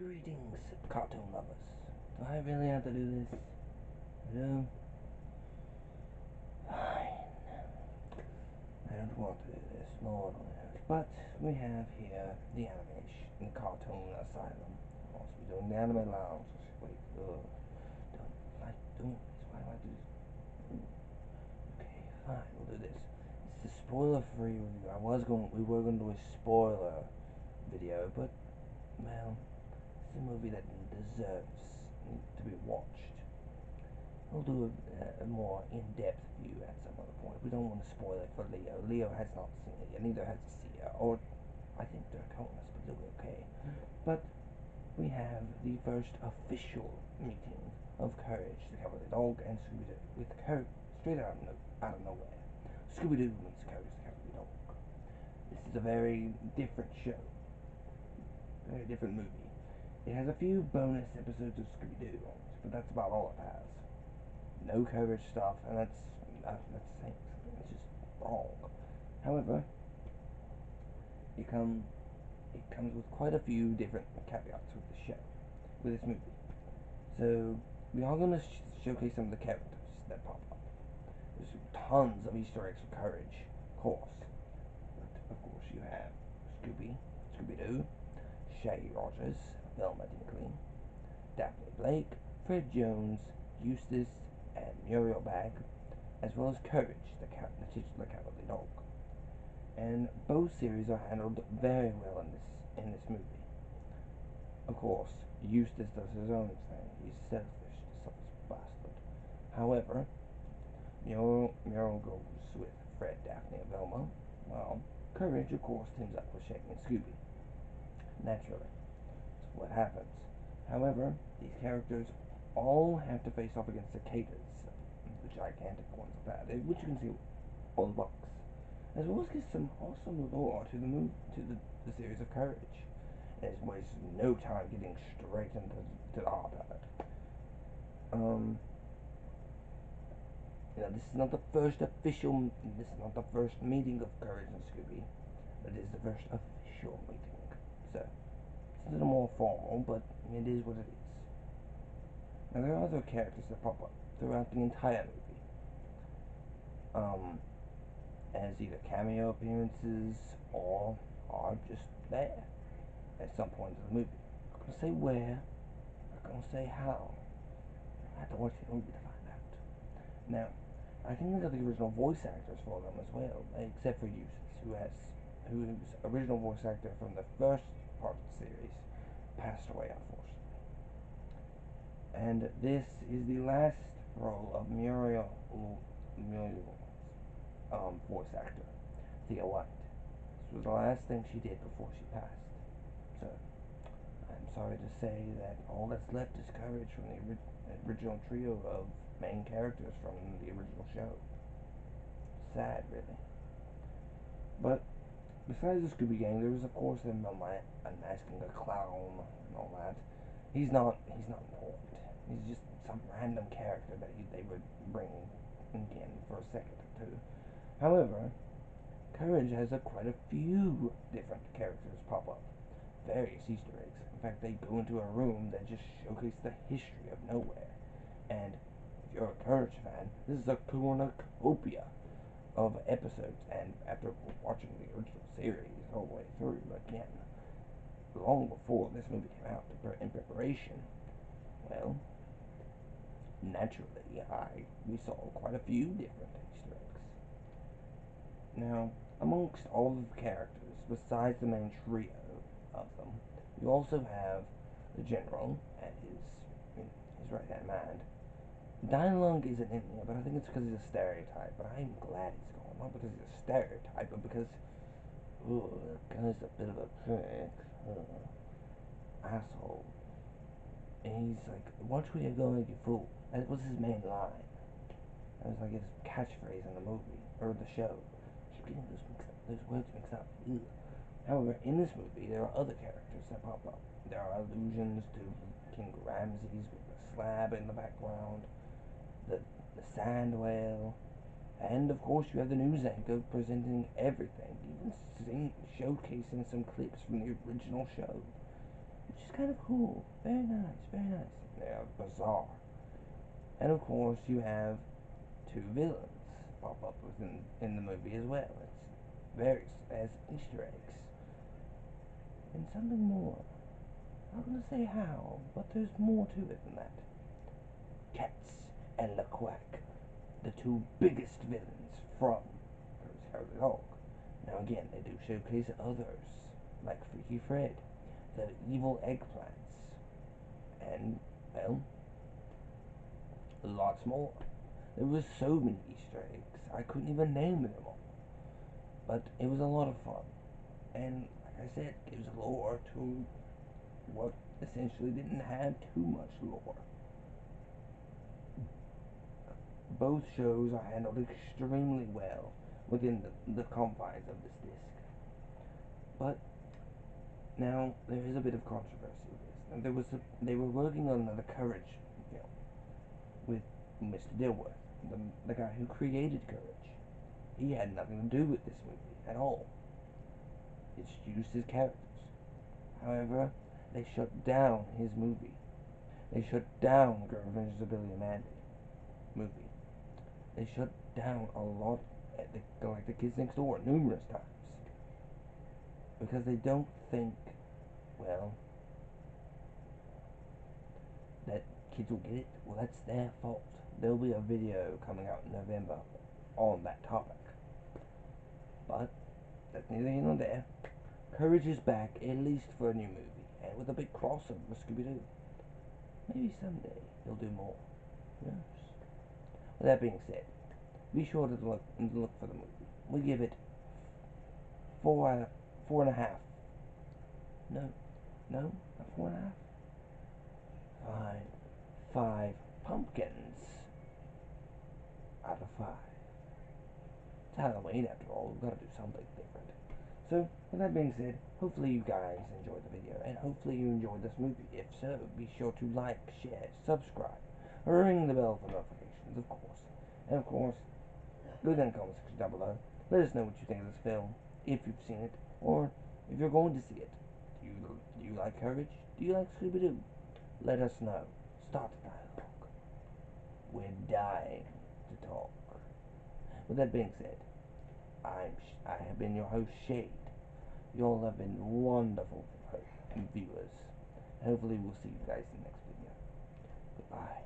Greetings, cartoon lovers. Do I really have to do this? No? Fine. I don't want to do this, Lord only knows. But we have here the animation, cartoon asylum. We'll also be doing the anime lounge. Wait, don't like doing this. Why do I do this? Okay, fine, we'll do this. It's a spoiler-free review. We were going to do a spoiler video, but, well, it's a movie that deserves to be watched. We'll do a more in-depth view at some other point. We don't want to spoil it for Leo. Leo has not seen it yet. Neither has Sia. Or, I think they're Conas, but they'll be okay. But we have the first official meeting of Courage, the Cowardly Dog, and Scooby-Doo. With Courage, straight out of nowhere. Scooby-Doo meets Courage, the Cowardly Dog. This is a very different show. Very different movie. It has a few bonus episodes of Scooby-Doo, but that's about all it has. No Courage stuff, and that's saying something. It's just wrong. However, it comes with quite a few different caveats with the show, with this movie. So we are going to showcase some of the characters that pop up. There's tons of Easter eggs for Courage, of course. But of course you have Scooby-Doo, Shaggy Rogers, Velma Dinkley, Daphne Blake, Fred Jones, Eustace, and Muriel Bag, as well as Courage, the titular Cowardly Dog. And both series are handled very well in this movie. Of course, Eustace does his own thing. He's selfish, the selfish bastard. However, Muriel goes with Fred, Daphne, and Velma, while Courage, of course, teams up with Shaggy and Scooby. Naturally, that's what happens. However, these characters all have to face off against cicadas, the gigantic ones of that, which you can see on the box, as well as get some awesome lore to the series of Courage. And it wastes no time getting straight into the heart of it. This is not the first meeting of Courage and Scooby, but it is the first official meeting. So it's a little more formal, but it is what it is. Now there are other characters that pop up throughout the entire movie, as either cameo appearances or are just there at some point in the movie. I'm not gonna say where, I'm not gonna say how. I have to watch the movie to find out. Now, I think these are the original voice actors for them as well, except for Eustace, whose original voice actor from the first part of the series passed away, unfortunately. And this is the last role of Muriel's voice actor, Thea White. This was the last thing she did before she passed. So, I'm sorry to say that all that's left is Courage from the original trio of main characters from the original show. Sad, really. But besides the Scooby Gang, there was of course them unmasking a clown and all that. He's not important. He's just some random character that they would bring in for a second or two. However, Courage has quite a few different characters pop up. Various Easter eggs. In fact, they go into a room that just showcases the history of nowhere. And if you're a Courage fan, this is a cornucopia of episodes. And after watching the original series all the way through again, long before this movie came out in preparation, well, naturally, we saw quite a few different Easter eggs. Now, amongst all of the characters, besides the main trio of them, you also have the General and his right-hand man. Dialogue isn't in there, but I think it's because he's a stereotype. But I'm glad he's gone, not because he's a stereotype, but because, that guy's a bit of a prick, asshole. And he's like, watch where you're going, you fool. That was his main line. That was like his catchphrase in the movie, or the show. I keep getting those words mixed up. Ugh. However, in this movie, there are other characters that pop up. There are allusions to King Ramses with the slab in the background, the sand whale, and of course you have the news anchor presenting everything, even showcasing some clips from the original show, which is was kind of cool. Very nice, very nice. They're bizarre. And of course, you have two villains pop up within in the movie as well. It's very as Easter eggs and something more. I'm not gonna say how, but there's more to it than that. Cats and LeQuack, the two biggest villains from Courage the Dog. Now again, they do showcase others, like Freaky Fred, the evil eggplants, and, well, lots more. There was so many Easter eggs, I couldn't even name them all. But it was a lot of fun. And, like I said, gives lore to what essentially didn't have too much lore. Both shows are handled extremely well within the confines of this disc. But now there is a bit of controversy with this. Now, they were working on another Courage film with Mr. Dilworth, the guy who created Courage. He had nothing to do with this movie at all. It's used his characters. However, they shut down his movie. They shut down Girl Revenge of Billy and Mandy movie. They shut down a lot at the Kids Next Door numerous times because they don't think, well, that kids will get it. Well, that's their fault. There'll be a video coming out in November on that topic. But that's neither here nor there. Courage is back, at least for a new movie, and with a big crossover with Scooby Doo. Maybe someday they'll do more. Yes. With that being said, be sure to look for the movie. We give it 4.5. No, no, not 4.5. Fine. 5 pumpkins out of 5. It's Halloween after all. We've got to do something different. So, with that being said, hopefully you guys enjoyed the video, and hopefully you enjoyed this movie. If so, be sure to like, share, subscribe, ring the bell for notifications, of course. And of course, leave it in the comment section down below. Let us know what you think of this film, if you've seen it, or if you're going to see it. Do you like Courage? Do you like Scooby-Doo? Let us know. Start the dialogue. We're dying to talk. With that being said, I have been your host, Shade. You all have been wonderful viewers. Hopefully we'll see you guys in the next video. Goodbye.